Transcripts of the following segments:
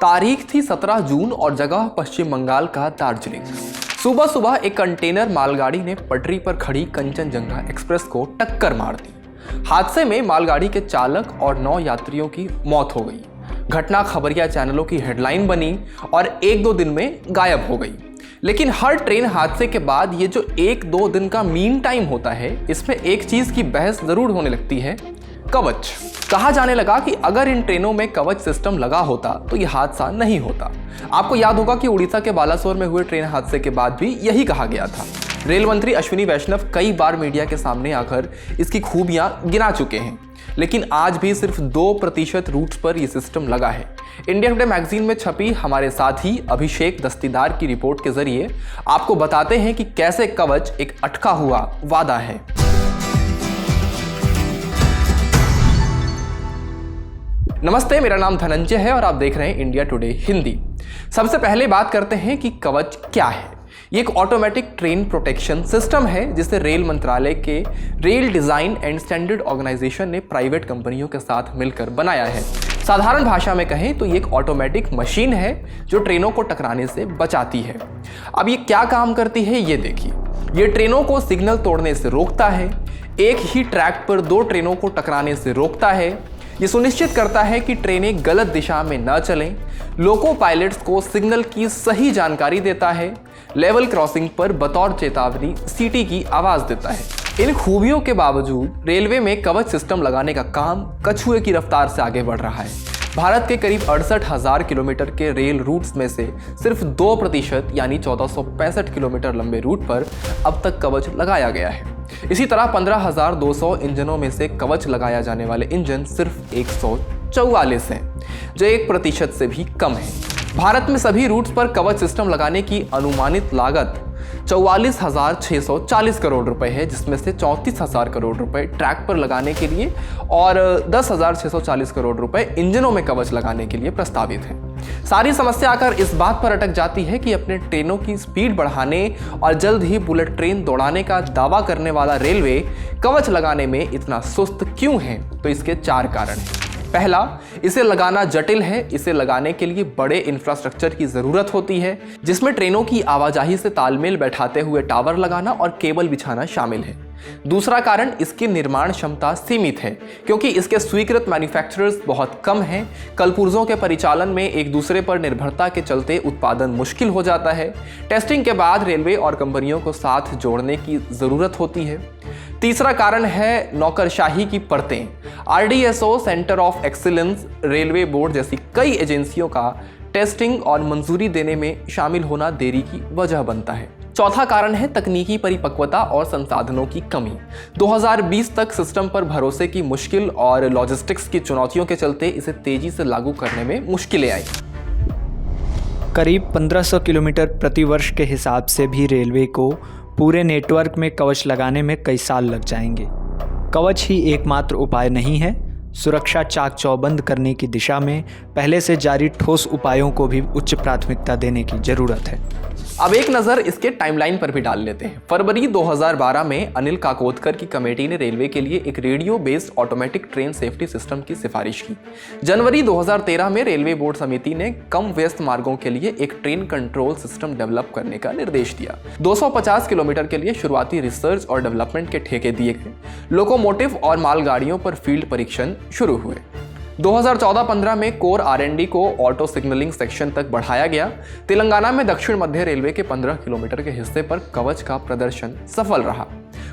तारीख थी 17 जून और जगह पश्चिम बंगाल का दार्जिलिंग। सुबह सुबह एक कंटेनर मालगाड़ी ने पटरी पर खड़ी कंचनजंगा एक्सप्रेस को टक्कर मार दी। हादसे में मालगाड़ी के चालक और 9 यात्रियों की मौत हो गई। घटना खबरिया चैनलों की हेडलाइन बनी और 1-2 दिन में गायब हो गई। लेकिन हर ट्रेन हादसे के बाद ये जो 1-2 दिन का मीन टाइम होता है, इसमें एक चीज की बहस जरूर होने लगती है, कवच। कहा जाने लगा कि अगर इन ट्रेनों में कवच सिस्टम लगा होता तो यह हादसा नहीं होता। आपको याद होगा कि उड़ीसा के बालासोर में हुए ट्रेन हादसे के बाद भी यही कहा गया था। रेल मंत्री अश्विनी वैष्णव कई बार मीडिया के सामने आकर इसकी खूबियां गिना चुके हैं, लेकिन आज भी सिर्फ 2% रूट्स पर यह सिस्टम लगा है। इंडिया टुडे मैगजीन में छपी हमारे साथी अभिषेक दस्तीदार की रिपोर्ट के जरिए आपको बताते हैं कि कैसे कवच एक अटका हुआ वादा है। नमस्ते, मेरा नाम धनंजय है और आप देख रहे हैं इंडिया टुडे हिंदी। सबसे पहले बात करते हैं कि कवच क्या है। ये एक ऑटोमेटिक ट्रेन प्रोटेक्शन सिस्टम है जिसे रेल मंत्रालय के रेल डिजाइन एंड स्टैंडर्ड ऑर्गेनाइजेशन ने प्राइवेट कंपनियों के साथ मिलकर बनाया है। साधारण भाषा में कहें तो ये एक ऑटोमेटिक मशीन है जो ट्रेनों को टकराने से बचाती है। अब ये क्या काम करती है ये देखिए। ये ट्रेनों को सिग्नल तोड़ने से रोकता है, एक ही ट्रैक पर 2 ट्रेनों को टकराने से रोकता है, ये सुनिश्चित करता है कि ट्रेनें गलत दिशा में न चलें, लोको पायलट्स को सिग्नल की सही जानकारी देता है, लेवल क्रॉसिंग पर बतौर चेतावनी सीटी की आवाज देता है। इन खूबियों के बावजूद रेलवे में कवच सिस्टम लगाने का काम कछुए की रफ्तार से आगे बढ़ रहा है। भारत के करीब 68,000 किलोमीटर के रेल रूट्स में से सिर्फ 2% यानी 1465 किलोमीटर लंबे रूट पर अब तक कवच लगाया गया है। इसी तरह 15,200 इंजनों में से कवच लगाया जाने वाले इंजन सिर्फ 144 हैं, जो 1% से भी कम है। भारत में सभी रूट्स पर कवच सिस्टम लगाने की अनुमानित लागत 44,640 करोड़ रुपए है, जिसमें से 34,000 करोड़ रुपए ट्रैक पर लगाने के लिए और 10,640 करोड़ रुपए इंजनों में कवच लगाने के लिए प्रस्तावित है। सारी समस्या आकर इस बात पर अटक जाती है कि अपने ट्रेनों की स्पीड बढ़ाने और जल्द ही बुलेट ट्रेन दौड़ाने का दावा करने वाला रेलवे कवच लगाने में इतना सुस्त क्यों है। तो इसके 4 कारण हैं। पहला, इसे लगाना जटिल है। इसे लगाने के लिए बड़े इंफ्रास्ट्रक्चर की जरूरत होती है, जिसमें ट्रेनों की आवाजाही से तालमेल बैठाते हुए टावर लगाना और केबल बिछाना शामिल है। दूसरा कारण, इसकी निर्माण क्षमता सीमित है, क्योंकि इसके स्वीकृत मैन्युफैक्चरर्स बहुत कम हैं। कलपुर्जों के परिचालन में एक दूसरे पर निर्भरता के चलते उत्पादन मुश्किल हो जाता है। टेस्टिंग के बाद रेलवे और कंपनियों को साथ जोड़ने की जरूरत होती है। तीसरा कारण है नौकरशाही की परतें। RDSO, centre of excellence, railway board जैसी कई एजेंसियों का टेस्टिंग और मंजूरी देने में शामिल होना देरी की वजह बनता है। चौथा कारण है तकनीकी परिपक्वता और संसाधनों की कमी। 2020 तक सिस्टम पर भरोसे की मुश्किल और लॉजिस्टिक्स की चुनौतियों के चलते इसे तेजी से लागू करने में मुश्किलें आई। करीब 1500 किलोमीटर प्रति वर्ष के हिसाब से भी रेलवे को पूरे नेटवर्क में कवच लगाने में कई साल लग जाएंगे। कवच ही एकमात्र उपाय नहीं है। सुरक्षा चाक चौबंद करने की दिशा में पहले से जारी ठोस उपायों को भी उच्च प्राथमिकता देने की जरूरत है। अब एक नज़र इसके टाइमलाइन पर भी डाल लेते हैं। फरवरी 2012 में अनिल काकोदकर की कमेटी ने रेलवे के लिए एक radio based automatic train safety system की सिफारिश की। जनवरी 2013 में रेलवे बोर्ड समिति ने कम व्यस्त मार्गों के लिए एक ट्रेन कंट्रोल सिस्टम डेवलप करने का निर्देश दिया। 250 किलोमीटर के लिए शुरुआती रिसर्च और डेवलपमेंट के ठेके दिए गए। लोकोमोटिव और मालगाड़ियों पर फील्ड परीक्षण शुरू हुए। 2014-15 में कोर R&D को ऑटो सिग्नलिंग सेक्शन तक बढ़ाया गया। तेलंगाना में दक्षिण मध्य रेलवे के 15 किलोमीटर के हिस्से पर कवच का प्रदर्शन सफल रहा।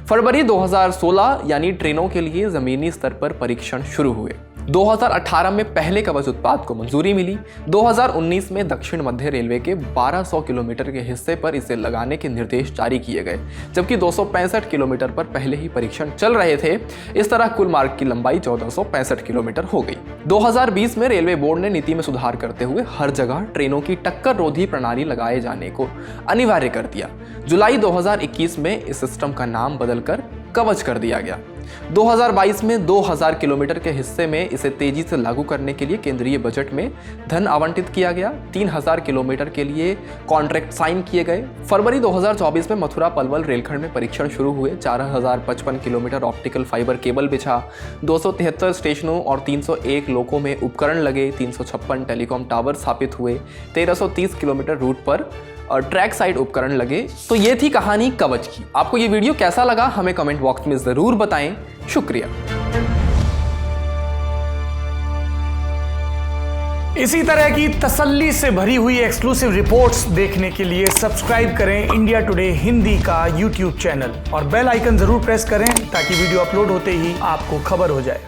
फरवरी 2016 यानी ट्रेनों के लिए जमीनी स्तर पर परीक्षण शुरू हुए। 2018 में पहले कवच उत्पाद को मंजूरी मिली। 2019 में दक्षिण मध्य रेलवे के 1200 किलोमीटर के हिस्से पर इसे लगाने के निर्देश जारी किए गए, जबकि 265 किलोमीटर पर पहले ही परीक्षण चल रहे थे। इस तरह कुल मार्ग की लंबाई 1465 किलोमीटर हो गई। 2020 में रेलवे बोर्ड ने नीति में सुधार करते हुए हर जगह ट्रेनों की टक्कर रोधी प्रणाली लगाए जाने को अनिवार्य कर दिया। जुलाई 2021 में इस सिस्टम का नाम बदलकर कवच कर दिया गया। 2022 में 2000 किलोमीटर के हिस्से में इसे तेजी से लागू करने के लिए केंद्रीय बजट में धन आवंटित किया गया। 3000 किलोमीटर के लिए कॉन्ट्रैक्ट साइन किए गए। फरवरी 2024 में मथुरा पलवल रेलखंड में परीक्षण शुरू हुए। 4055 किलोमीटर ऑप्टिकल फाइबर केबल बिछा। 273 स्टेशनों और 301 लोकों में उपकरण लगे। 356 टेलीकॉम टावर स्थापित हुए। 1330 किलोमीटर रूट पर ट्रैक साइड उपकरण लगे। तो ये थी कहानी कवच की। आपको ये वीडियो कैसा लगा हमें कमेंट बॉक्स में जरूर बताएं। शुक्रिया। इसी तरह की तसल्ली से भरी हुई एक्सक्लूसिव रिपोर्ट्स देखने के लिए सब्सक्राइब करें इंडिया टुडे हिंदी का यूट्यूब चैनल और बेल आइकन जरूर प्रेस करें ताकि वीडियो अपलोड होते ही आपको खबर हो जाए।